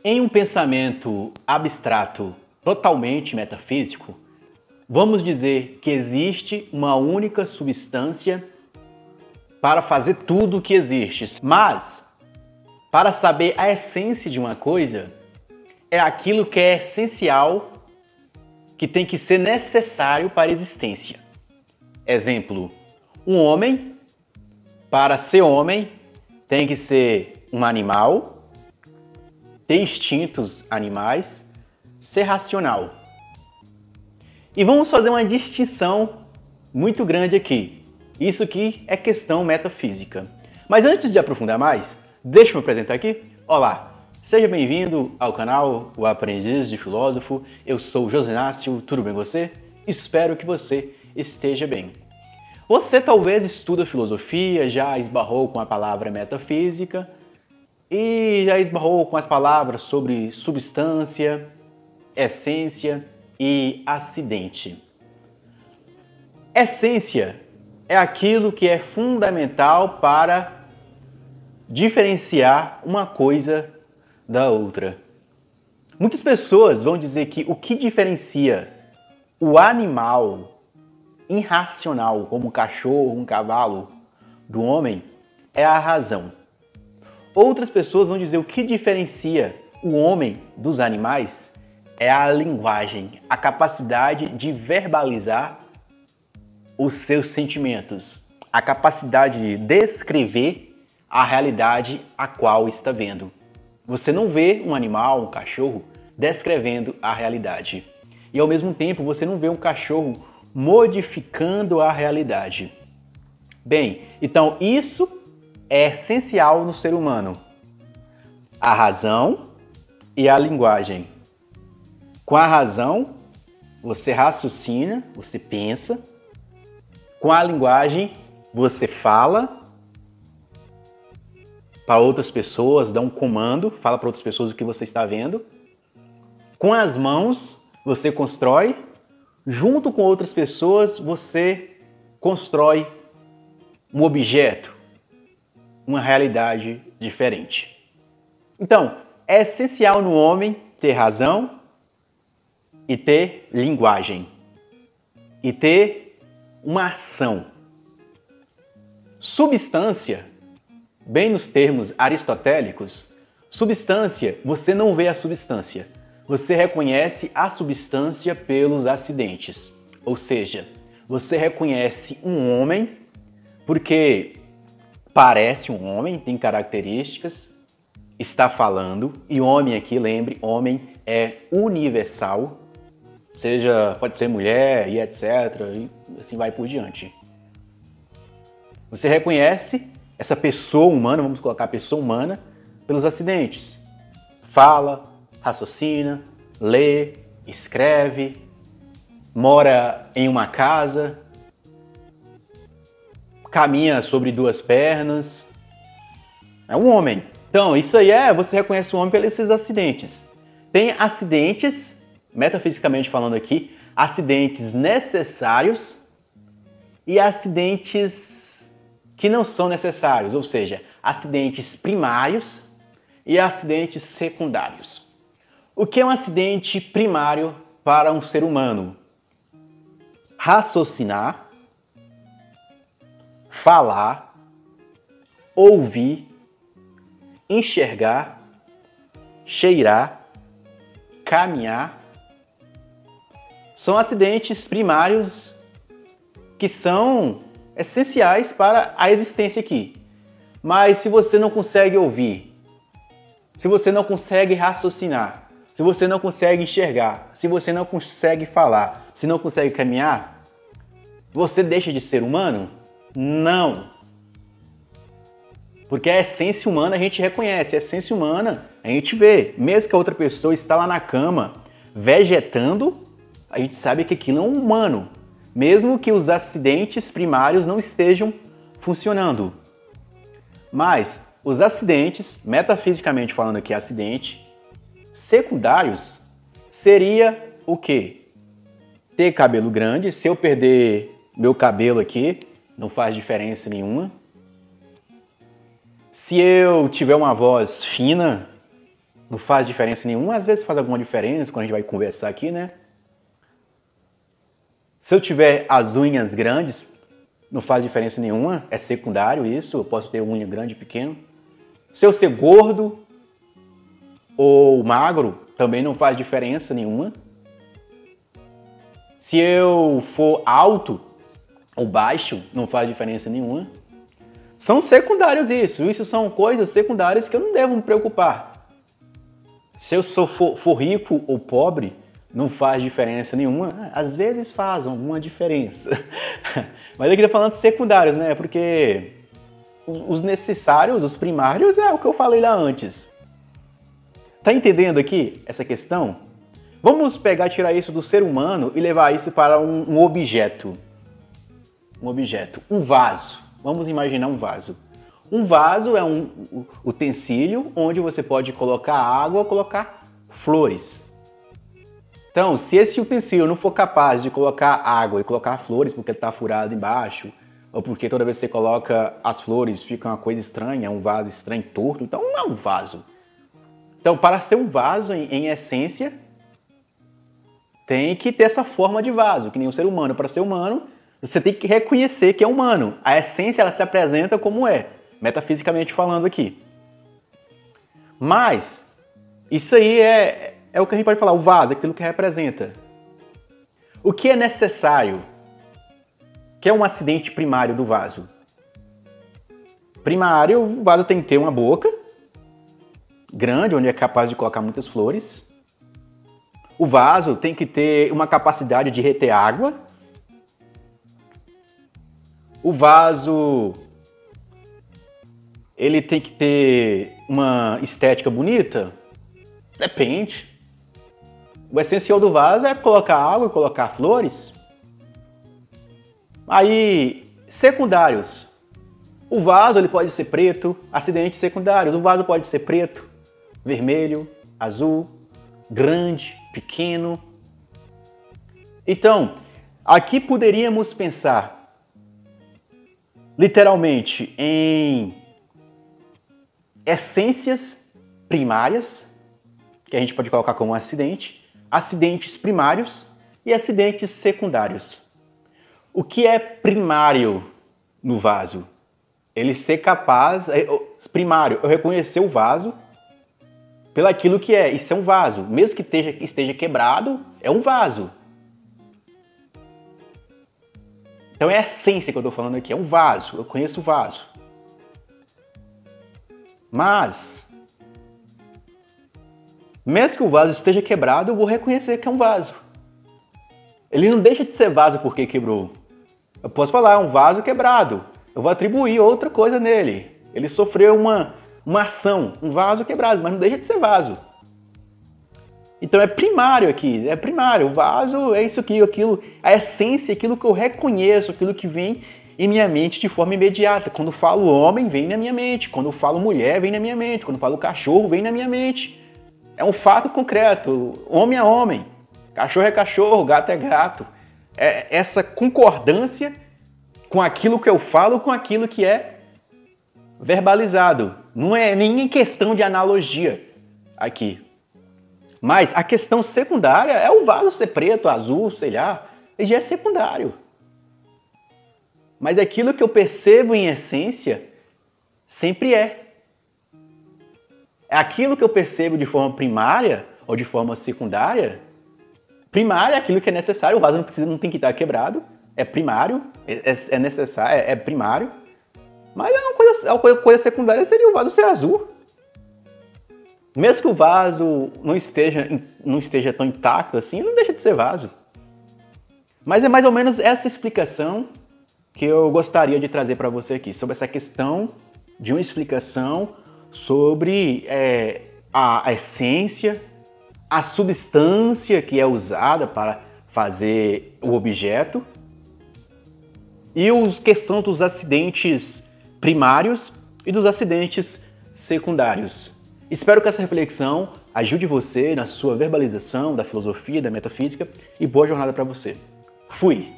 Em um pensamento abstrato totalmente metafísico, vamos dizer que existe uma única substância para fazer tudo o que existe. Mas, para saber a essência de uma coisa, é aquilo que é essencial, que tem que ser necessário para a existência. Exemplo, um homem, para ser homem, tem que ser um animal, ter instintos animais, ser racional. E vamos fazer uma distinção muito grande aqui. Isso aqui é questão metafísica. Mas antes de aprofundar mais, deixa eu me apresentar aqui. Olá, seja bem-vindo ao canal O Aprendiz de Filósofo. Eu sou o José Inácio, tudo bem com você? Espero que você esteja bem. Você talvez estuda filosofia, já esbarrou com a palavra metafísica e já esbarrou com as palavras sobre substância, essência e acidente. Essência é aquilo que é fundamental para diferenciar uma coisa da outra. Muitas pessoas vão dizer que o que diferencia o animal irracional, como um cachorro, um cavalo, do homem, é a razão. Outras pessoas vão dizer o que diferencia o homem dos animais é a linguagem, a capacidade de verbalizar os seus sentimentos, a capacidade de descrever a realidade a qual está vendo. Você não vê um animal, um cachorro, descrevendo a realidade. E ao mesmo tempo você não vê um cachorro modificando a realidade. Bem, então isso é essencial no ser humano. A razão e a linguagem. Com a razão, você raciocina, você pensa. Com a linguagem, você fala para outras pessoas, dá um comando, fala para outras pessoas o que você está vendo. Com as mãos, você constrói. Junto com outras pessoas, você constrói um objeto, uma realidade diferente. Então, é essencial no homem ter razão e ter linguagem e ter uma ação. Substância, bem nos termos aristotélicos, substância, você não vê a substância. Você reconhece a substância pelos acidentes. Ou seja, você reconhece um homem porque parece um homem, tem características, está falando, e homem aqui, lembre, homem é universal, seja, pode ser mulher e etc, e assim vai por diante. Você reconhece essa pessoa humana, vamos colocar a pessoa humana, pelos acidentes. Fala, raciocina, lê, escreve, mora em uma casa, caminha sobre duas pernas. É um homem. Então, isso aí você reconhece o homem pelos esses acidentes. Tem acidentes, metafisicamente falando aqui, acidentes necessários e acidentes que não são necessários, ou seja, acidentes primários e acidentes secundários. O que é um acidente primário para um ser humano? Raciocinar, falar, ouvir, enxergar, cheirar, caminhar. São acidentes primários que são essenciais para a existência aqui. Mas se você não consegue ouvir, se você não consegue raciocinar, se você não consegue enxergar, se você não consegue falar, se não consegue caminhar, você deixa de ser humano? Não. Porque a essência humana a gente reconhece, a essência humana a gente vê. Mesmo que a outra pessoa está lá na cama vegetando, a gente sabe que aquilo é um humano. Mesmo que os acidentes primários não estejam funcionando. Mas os acidentes, metafisicamente falando aqui, acidente, secundários, seria o quê? Ter cabelo grande. Se eu perder meu cabelo aqui, não faz diferença nenhuma. Se eu tiver uma voz fina, Não faz diferença nenhuma. Às vezes faz alguma diferença quando a gente vai conversar aqui, né? Se eu tiver as unhas grandes, não faz diferença nenhuma. É secundário isso. Eu posso ter unha grande e pequena. Se eu ser gordo ou magro, também não faz diferença nenhuma. Se eu for alto ou baixo, não faz diferença nenhuma. São secundários isso. Isso são coisas secundárias que eu não devo me preocupar. Se eu for rico ou pobre, não faz diferença nenhuma. Às vezes faz alguma diferença. Mas aqui tá falando de secundários, né? Porque os necessários, os primários, é o que eu falei lá antes. Tá entendendo aqui essa questão? Vamos pegar, tirar isso do ser humano e levar isso para um objeto. Um objeto. Um vaso. Vamos imaginar um vaso. Um vaso é um utensílio onde você pode colocar água ou colocar flores. Então, se esse utensílio não for capaz de colocar água e colocar flores porque ele está furado embaixo, ou porque toda vez que você coloca as flores fica uma coisa estranha, é um vaso estranho, torto, então não é um vaso. Então, para ser um vaso, em essência, tem que ter essa forma de vaso, que nem um ser humano. Para ser humano, você tem que reconhecer que é humano. A essência, ela se apresenta como é, metafisicamente falando aqui. Mas, isso aí é o que a gente pode falar, o vaso, aquilo que representa. O que é necessário? O que é um acidente primário do vaso? Primário, o vaso tem que ter uma boca grande, onde é capaz de colocar muitas flores. O vaso tem que ter uma capacidade de reter água. O vaso, ele tem que ter uma estética bonita? Depende. O essencial do vaso é colocar água e colocar flores. Aí, secundários. O vaso ele pode ser preto, acidentes secundários. O vaso pode ser preto, vermelho, azul, grande, pequeno. Então, aqui poderíamos pensar literalmente em essências primárias, que a gente pode colocar como acidente, acidentes primários e acidentes secundários. O que é primário no vaso? Ele ser capaz, primário, eu reconhecer o vaso pelaquilo que é. Isso é um vaso. Mesmo que esteja quebrado, é um vaso. Então é a essência que eu estou falando aqui, é um vaso. Eu conheço o vaso. Mas, mesmo que o vaso esteja quebrado, eu vou reconhecer que é um vaso. Ele não deixa de ser vaso porque quebrou. Eu posso falar, é um vaso quebrado. Eu vou atribuir outra coisa nele. Ele sofreu uma ação, um vaso quebrado, mas não deixa de ser vaso. Então é primário aqui, é primário. O vaso é isso aqui, aquilo, a essência, aquilo que eu reconheço, aquilo que vem em minha mente de forma imediata. Quando eu falo homem, vem na minha mente. Quando eu falo mulher, vem na minha mente. Quando eu falo cachorro, vem na minha mente. É um fato concreto. Homem é homem, cachorro é cachorro, gato é gato. É essa concordância com aquilo que eu falo, com aquilo que é verbalizado. Não é nem questão de analogia aqui. Mas a questão secundária é o vaso ser preto, azul, sei lá. Ele já é secundário. Mas aquilo que eu percebo em essência sempre é. É aquilo que eu percebo de forma primária ou de forma secundária. Primária é aquilo que é necessário. O vaso não tem que estar quebrado. É primário, é necessário, é primário. Mas a coisa secundária seria o vaso ser azul. Mesmo que o vaso não esteja tão intacto assim, não deixa de ser vaso. Mas é mais ou menos essa explicação que eu gostaria de trazer para você aqui, sobre essa questão de uma explicação sobre a essência, a substância que é usada para fazer o objeto e as questões dos acidentes primários e dos acidentes secundários. Espero que essa reflexão ajude você na sua verbalização da filosofia, da metafísica e boa jornada para você. Fui!